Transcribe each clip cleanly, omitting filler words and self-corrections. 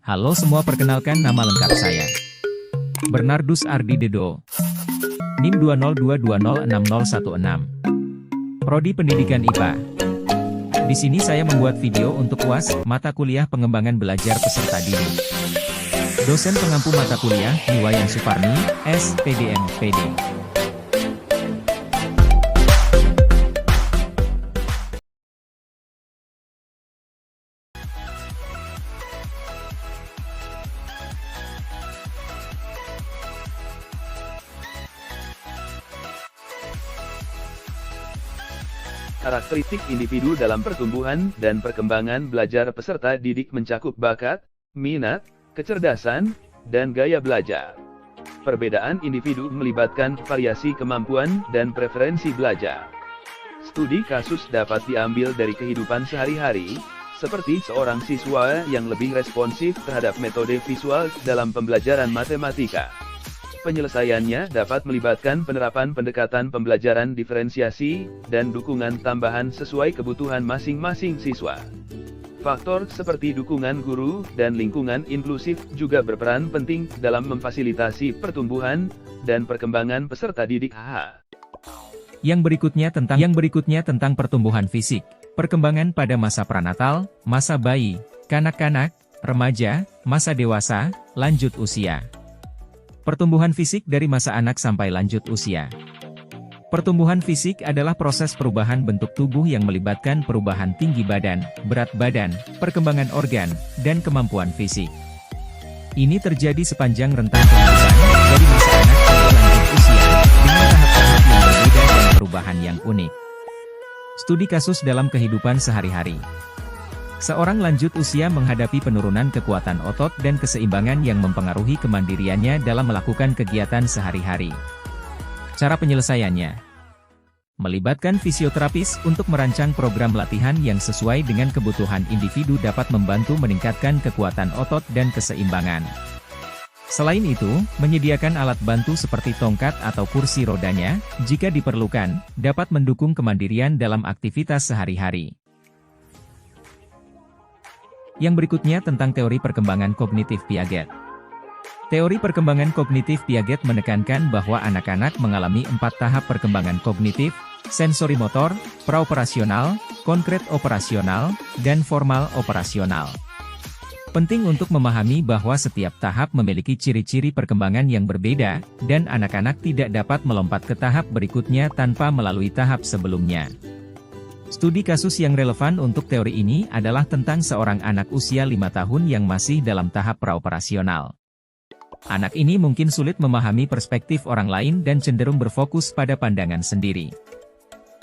Halo semua, perkenalkan nama lengkap saya Bernardus Ardi Dedo. NIM 202206016. Prodi Pendidikan IPA. Di sini saya membuat video untuk UAS, mata kuliah pengembangan belajar peserta didik. Dosen pengampu mata kuliah, Niwayan Suparni, S.Pdm, PD. Karakteristik individu dalam pertumbuhan dan perkembangan belajar peserta didik mencakup bakat, minat, kecerdasan, dan gaya belajar. Perbedaan individu melibatkan variasi kemampuan dan preferensi belajar. Studi kasus dapat diambil dari kehidupan sehari-hari, seperti seorang siswa yang lebih responsif terhadap metode visual dalam pembelajaran matematika. Penyelesaiannya dapat melibatkan penerapan pendekatan pembelajaran diferensiasi, dan dukungan tambahan sesuai kebutuhan masing-masing siswa. Faktor seperti dukungan guru dan lingkungan inklusif juga berperan penting dalam memfasilitasi pertumbuhan dan perkembangan peserta didik. Yang berikutnya tentang pertumbuhan fisik, perkembangan pada masa pranatal, masa bayi, kanak-kanak, remaja, masa dewasa, lanjut usia. Pertumbuhan fisik dari masa anak sampai lanjut usia. Pertumbuhan fisik adalah proses perubahan bentuk tubuh yang melibatkan perubahan tinggi badan, berat badan, perkembangan organ, dan kemampuan fisik. Ini terjadi sepanjang rentang kehidupan, dari masa anak sampai lanjut usia, dengan tahap-tahap yang berbeda dan perubahan yang unik. Studi kasus dalam kehidupan sehari-hari. Seorang lanjut usia menghadapi penurunan kekuatan otot dan keseimbangan yang mempengaruhi kemandiriannya dalam melakukan kegiatan sehari-hari. Cara penyelesaiannya melibatkan fisioterapis untuk merancang program latihan yang sesuai dengan kebutuhan individu dapat membantu meningkatkan kekuatan otot dan keseimbangan. Selain itu, menyediakan alat bantu seperti tongkat atau kursi rodanya, jika diperlukan, dapat mendukung kemandirian dalam aktivitas sehari-hari. Yang berikutnya tentang teori perkembangan kognitif Piaget. Teori perkembangan kognitif Piaget menekankan bahwa anak-anak mengalami 4 tahap perkembangan kognitif: sensori motor, praoperasional, konkret operasional, dan formal operasional. Penting untuk memahami bahwa setiap tahap memiliki ciri-ciri perkembangan yang berbeda, dan anak-anak tidak dapat melompat ke tahap berikutnya tanpa melalui tahap sebelumnya. Studi kasus yang relevan untuk teori ini adalah tentang seorang anak usia 5 tahun yang masih dalam tahap praoperasional. Anak ini mungkin sulit memahami perspektif orang lain dan cenderung berfokus pada pandangan sendiri.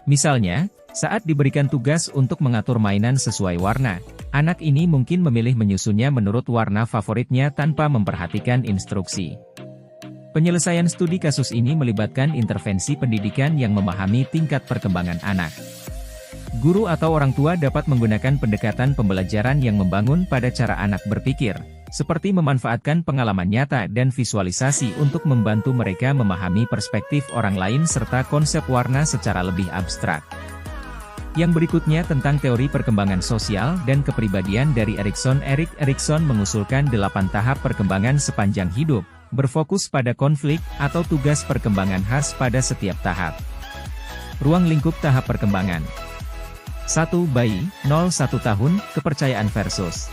Misalnya, saat diberikan tugas untuk mengatur mainan sesuai warna, anak ini mungkin memilih menyusunnya menurut warna favoritnya tanpa memperhatikan instruksi. Penyelesaian studi kasus ini melibatkan intervensi pendidikan yang memahami tingkat perkembangan anak. Guru atau orang tua dapat menggunakan pendekatan pembelajaran yang membangun pada cara anak berpikir, seperti memanfaatkan pengalaman nyata dan visualisasi untuk membantu mereka memahami perspektif orang lain serta konsep warna secara lebih abstrak. Yang berikutnya tentang teori perkembangan sosial dan kepribadian dari Erikson. Erik Erikson mengusulkan 8 tahap perkembangan sepanjang hidup, berfokus pada konflik atau tugas perkembangan khas pada setiap tahap. Ruang lingkup tahap perkembangan. 1. Bayi, 0-1 tahun, kepercayaan versus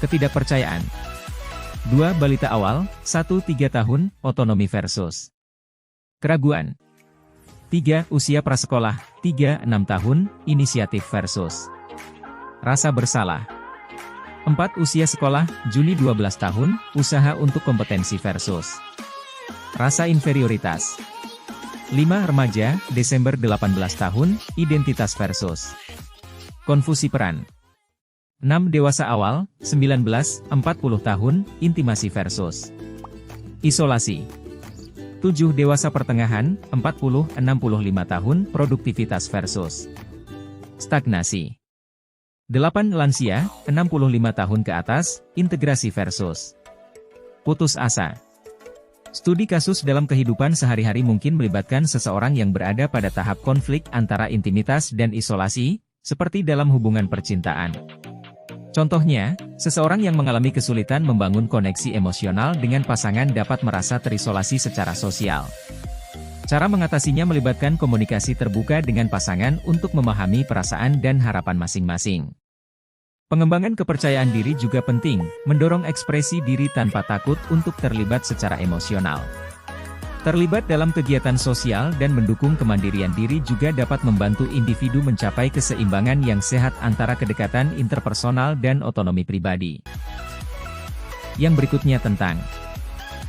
ketidakpercayaan. 2. Balita awal, 1-3 tahun, otonomi versus keraguan. 3. Usia prasekolah, 3-6 tahun, inisiatif versus rasa bersalah. 4. Usia sekolah, Juni 12 tahun, usaha untuk kompetensi versus rasa inferioritas. 5. Remaja, Desember 18 tahun, identitas versus konfusi peran. 6. Dewasa awal, 19-40 tahun, intimasi versus isolasi. 7. Dewasa pertengahan, 40-65 tahun, produktivitas versus stagnasi. 8. Lansia, 65 tahun ke atas, integrasi versus putus asa. Studi kasus dalam kehidupan sehari-hari mungkin melibatkan seseorang yang berada pada tahap konflik antara intimitas dan isolasi, seperti dalam hubungan percintaan. Contohnya, seseorang yang mengalami kesulitan membangun koneksi emosional dengan pasangan dapat merasa terisolasi secara sosial. Cara mengatasinya melibatkan komunikasi terbuka dengan pasangan untuk memahami perasaan dan harapan masing-masing. Pengembangan kepercayaan diri juga penting, mendorong ekspresi diri tanpa takut untuk terlibat secara emosional. Terlibat dalam kegiatan sosial dan mendukung kemandirian diri juga dapat membantu individu mencapai keseimbangan yang sehat antara kedekatan interpersonal dan otonomi pribadi. Yang berikutnya tentang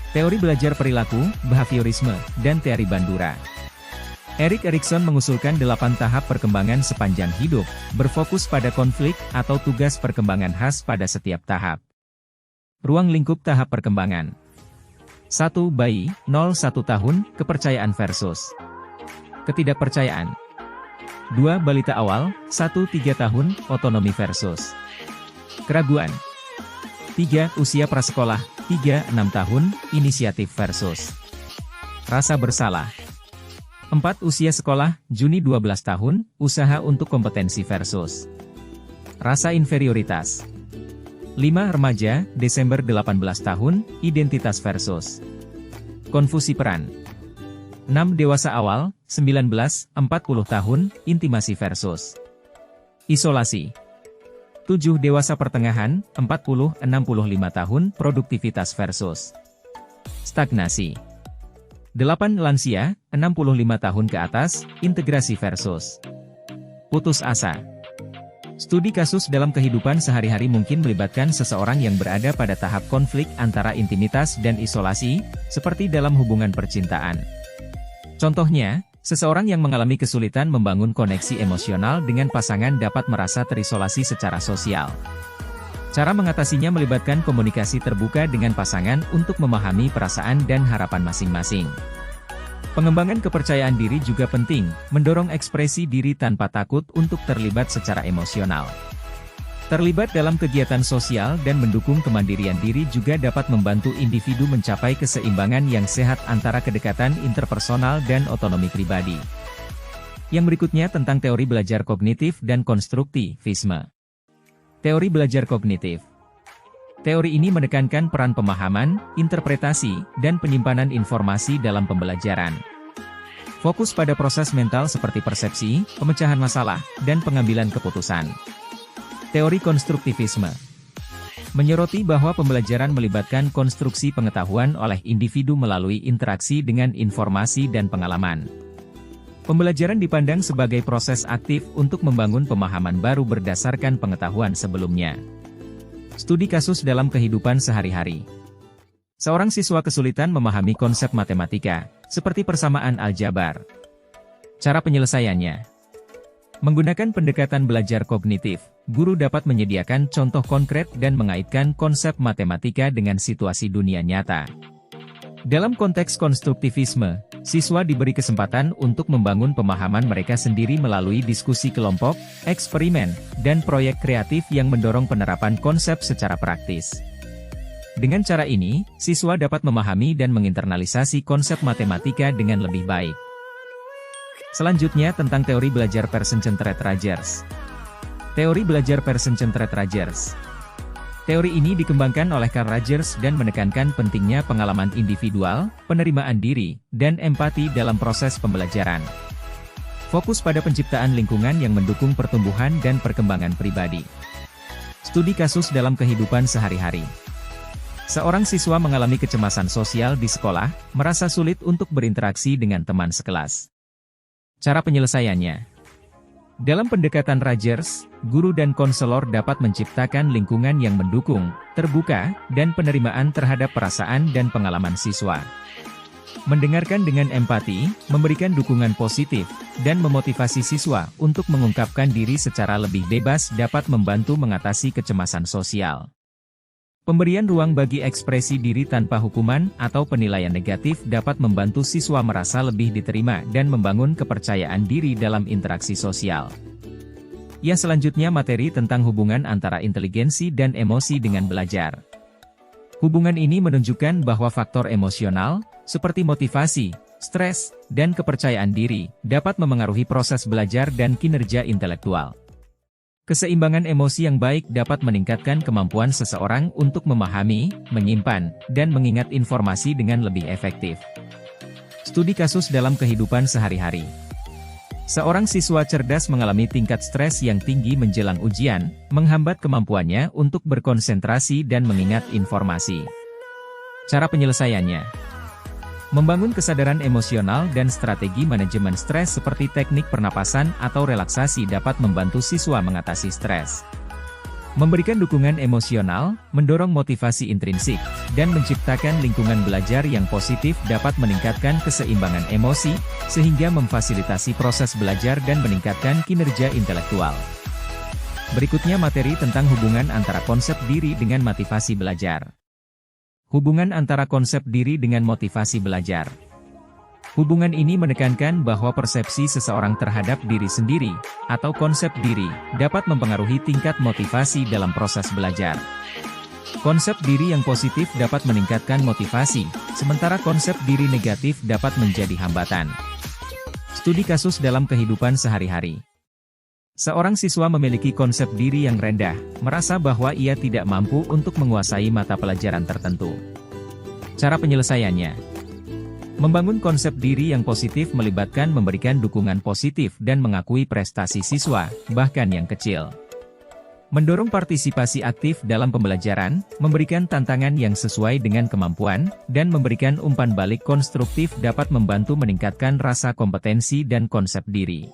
teori belajar perilaku, behaviorisme, dan teori Bandura. Erik Erikson mengusulkan 8 tahap perkembangan sepanjang hidup, berfokus pada konflik atau tugas perkembangan khas pada setiap tahap. Ruang lingkup tahap perkembangan. 1. Bayi, 0-1 tahun, kepercayaan versus ketidakpercayaan. 2. Balita awal, 1-3 tahun, otonomi versus keraguan. 3. Usia prasekolah, 3-6 tahun, inisiatif versus rasa bersalah. 4. Usia sekolah, Juni 12 tahun, usaha untuk kompetensi versus rasa inferioritas. 5. Remaja, Desember 18 tahun, identitas versus konfusi peran. 6. Dewasa awal, 19-40 tahun, intimasi versus isolasi. 7. Dewasa pertengahan, 40-65 tahun, produktivitas versus stagnasi. 8. Lansia, 65 tahun ke atas, integrasi versus putus asa. Studi kasus dalam kehidupan sehari-hari mungkin melibatkan seseorang yang berada pada tahap konflik antara intimitas dan isolasi, seperti dalam hubungan percintaan. Contohnya, seseorang yang mengalami kesulitan membangun koneksi emosional dengan pasangan dapat merasa terisolasi secara sosial. Cara mengatasinya melibatkan komunikasi terbuka dengan pasangan untuk memahami perasaan dan harapan masing-masing. Pengembangan kepercayaan diri juga penting, mendorong ekspresi diri tanpa takut untuk terlibat secara emosional. Terlibat dalam kegiatan sosial dan mendukung kemandirian diri juga dapat membantu individu mencapai keseimbangan yang sehat antara kedekatan interpersonal dan otonomi pribadi. Yang berikutnya tentang teori belajar kognitif dan konstruktivisme. Teori belajar kognitif. Teori ini menekankan peran pemahaman, interpretasi, dan penyimpanan informasi dalam pembelajaran. Fokus pada proses mental seperti persepsi, pemecahan masalah, dan pengambilan keputusan. Teori konstruktivisme menyoroti bahwa pembelajaran melibatkan konstruksi pengetahuan oleh individu melalui interaksi dengan informasi dan pengalaman. Pembelajaran dipandang sebagai proses aktif untuk membangun pemahaman baru berdasarkan pengetahuan sebelumnya. Studi kasus dalam kehidupan sehari-hari. Seorang siswa kesulitan memahami konsep matematika, seperti persamaan aljabar. Cara penyelesaiannya. Menggunakan pendekatan belajar kognitif, guru dapat menyediakan contoh konkret dan mengaitkan konsep matematika dengan situasi dunia nyata. Dalam konteks konstruktivisme, siswa diberi kesempatan untuk membangun pemahaman mereka sendiri melalui diskusi kelompok, eksperimen, dan proyek kreatif yang mendorong penerapan konsep secara praktis. Dengan cara ini, siswa dapat memahami dan menginternalisasi konsep matematika dengan lebih baik. Selanjutnya tentang teori belajar person-centered Rogers. Teori belajar person-centered Rogers. Teori ini dikembangkan oleh Carl Rogers dan menekankan pentingnya pengalaman individual, penerimaan diri, dan empati dalam proses pembelajaran. Fokus pada penciptaan lingkungan yang mendukung pertumbuhan dan perkembangan pribadi. Studi kasus dalam kehidupan sehari-hari. Seorang siswa mengalami kecemasan sosial di sekolah, merasa sulit untuk berinteraksi dengan teman sekelas. Cara penyelesaiannya. Dalam pendekatan Rogers, guru dan konselor dapat menciptakan lingkungan yang mendukung, terbuka, dan penerimaan terhadap perasaan dan pengalaman siswa. Mendengarkan dengan empati, memberikan dukungan positif, dan memotivasi siswa untuk mengungkapkan diri secara lebih bebas dapat membantu mengatasi kecemasan sosial. Pemberian ruang bagi ekspresi diri tanpa hukuman atau penilaian negatif dapat membantu siswa merasa lebih diterima dan membangun kepercayaan diri dalam interaksi sosial. Yang selanjutnya materi tentang hubungan antara inteligensi dan emosi dengan belajar. Hubungan ini menunjukkan bahwa faktor emosional, seperti motivasi, stres, dan kepercayaan diri, dapat memengaruhi proses belajar dan kinerja intelektual. Keseimbangan emosi yang baik dapat meningkatkan kemampuan seseorang untuk memahami, menyimpan, dan mengingat informasi dengan lebih efektif. Studi kasus dalam kehidupan sehari-hari. Seorang siswa cerdas mengalami tingkat stres yang tinggi menjelang ujian, menghambat kemampuannya untuk berkonsentrasi dan mengingat informasi. Cara penyelesaiannya: membangun kesadaran emosional dan strategi manajemen stres seperti teknik pernapasan atau relaksasi dapat membantu siswa mengatasi stres. Memberikan dukungan emosional, mendorong motivasi intrinsik, dan menciptakan lingkungan belajar yang positif dapat meningkatkan keseimbangan emosi, sehingga memfasilitasi proses belajar dan meningkatkan kinerja intelektual. Berikutnya materi tentang hubungan antara konsep diri dengan motivasi belajar. Hubungan antara konsep diri dengan motivasi belajar. Hubungan ini menekankan bahwa persepsi seseorang terhadap diri sendiri, atau konsep diri, dapat mempengaruhi tingkat motivasi dalam proses belajar. Konsep diri yang positif dapat meningkatkan motivasi, sementara konsep diri negatif dapat menjadi hambatan. Studi kasus dalam kehidupan sehari-hari. Seorang siswa memiliki konsep diri yang rendah, merasa bahwa ia tidak mampu untuk menguasai mata pelajaran tertentu. Cara penyelesaiannya: membangun konsep diri yang positif melibatkan memberikan dukungan positif dan mengakui prestasi siswa, bahkan yang kecil. Mendorong partisipasi aktif dalam pembelajaran, memberikan tantangan yang sesuai dengan kemampuan, dan memberikan umpan balik konstruktif dapat membantu meningkatkan rasa kompetensi dan konsep diri.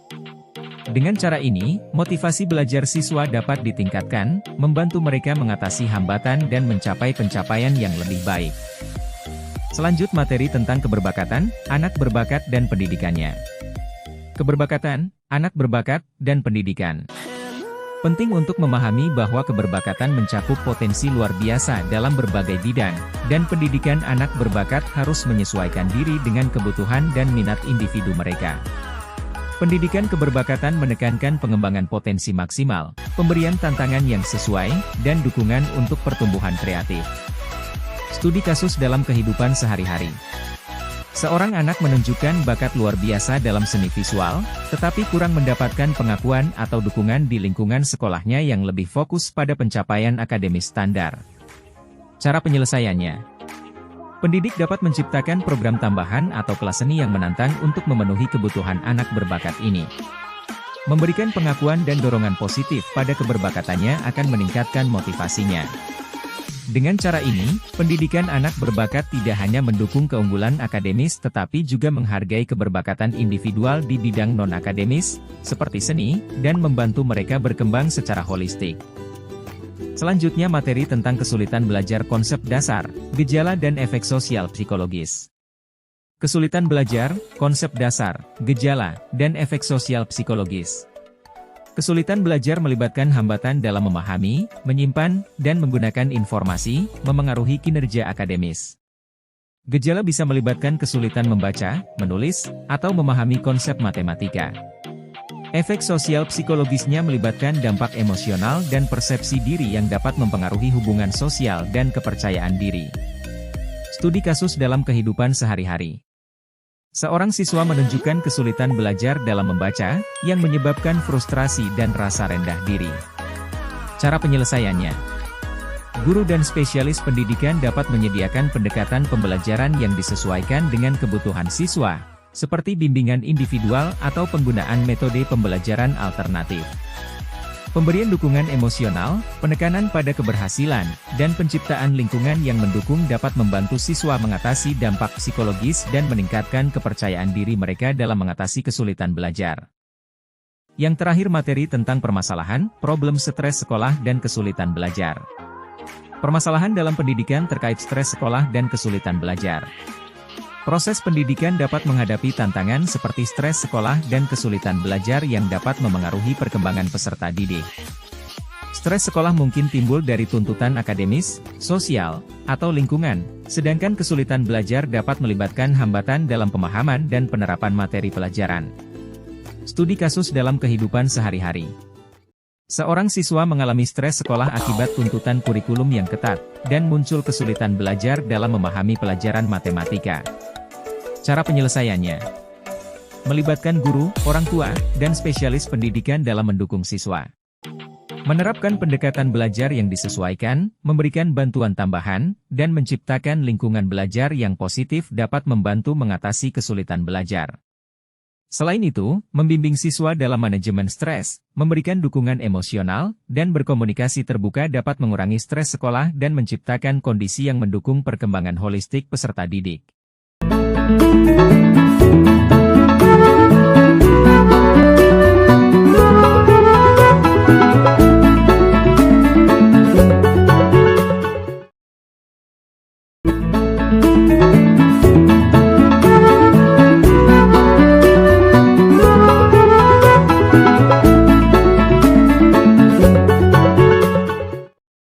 Dengan cara ini, motivasi belajar siswa dapat ditingkatkan, membantu mereka mengatasi hambatan dan mencapai pencapaian yang lebih baik. Selanjut materi tentang keberbakatan, anak berbakat dan pendidikannya. Keberbakatan, anak berbakat, dan pendidikan. Penting untuk memahami bahwa keberbakatan mencakup potensi luar biasa dalam berbagai bidang, dan pendidikan anak berbakat harus menyesuaikan diri dengan kebutuhan dan minat individu mereka. Pendidikan keberbakatan menekankan pengembangan potensi maksimal, pemberian tantangan yang sesuai, dan dukungan untuk pertumbuhan kreatif. Studi kasus dalam kehidupan sehari-hari. Seorang anak menunjukkan bakat luar biasa dalam seni visual, tetapi kurang mendapatkan pengakuan atau dukungan di lingkungan sekolahnya yang lebih fokus pada pencapaian akademis standar. Cara penyelesaiannya: pendidik dapat menciptakan program tambahan atau kelas seni yang menantang untuk memenuhi kebutuhan anak berbakat ini. Memberikan pengakuan dan dorongan positif pada keberbakatannya akan meningkatkan motivasinya. Dengan cara ini, pendidikan anak berbakat tidak hanya mendukung keunggulan akademis tetapi juga menghargai keberbakatan individual di bidang non-akademis, seperti seni, dan membantu mereka berkembang secara holistik. Selanjutnya materi tentang kesulitan belajar konsep dasar, gejala dan efek sosial psikologis. Kesulitan belajar, konsep dasar, gejala, dan efek sosial psikologis. Kesulitan belajar melibatkan hambatan dalam memahami, menyimpan, dan menggunakan informasi, memengaruhi kinerja akademis. Gejala bisa melibatkan kesulitan membaca, menulis, atau memahami konsep matematika. Efek sosial psikologisnya melibatkan dampak emosional dan persepsi diri yang dapat mempengaruhi hubungan sosial dan kepercayaan diri. Studi kasus dalam kehidupan sehari-hari. Seorang siswa menunjukkan kesulitan belajar dalam membaca, yang menyebabkan frustrasi dan rasa rendah diri. Cara penyelesaiannya: guru dan spesialis pendidikan dapat menyediakan pendekatan pembelajaran yang disesuaikan dengan kebutuhan siswa, seperti bimbingan individual atau penggunaan metode pembelajaran alternatif. Pemberian dukungan emosional, penekanan pada keberhasilan, dan penciptaan lingkungan yang mendukung dapat membantu siswa mengatasi dampak psikologis dan meningkatkan kepercayaan diri mereka dalam mengatasi kesulitan belajar. Yang terakhir materi tentang permasalahan, problem stres sekolah dan kesulitan belajar. Permasalahan dalam pendidikan terkait stres sekolah dan kesulitan belajar. Proses pendidikan dapat menghadapi tantangan seperti stres sekolah dan kesulitan belajar yang dapat memengaruhi perkembangan peserta didik. Stres sekolah mungkin timbul dari tuntutan akademis, sosial, atau lingkungan, sedangkan kesulitan belajar dapat melibatkan hambatan dalam pemahaman dan penerapan materi pelajaran. Studi kasus dalam kehidupan sehari-hari. Seorang siswa mengalami stres sekolah akibat tuntutan kurikulum yang ketat, dan muncul kesulitan belajar dalam memahami pelajaran matematika. Cara penyelesaiannya: melibatkan guru, orang tua, dan spesialis pendidikan dalam mendukung siswa. Menerapkan pendekatan belajar yang disesuaikan, memberikan bantuan tambahan, dan menciptakan lingkungan belajar yang positif dapat membantu mengatasi kesulitan belajar. Selain itu, membimbing siswa dalam manajemen stres, memberikan dukungan emosional, dan berkomunikasi terbuka dapat mengurangi stres sekolah dan menciptakan kondisi yang mendukung perkembangan holistik peserta didik.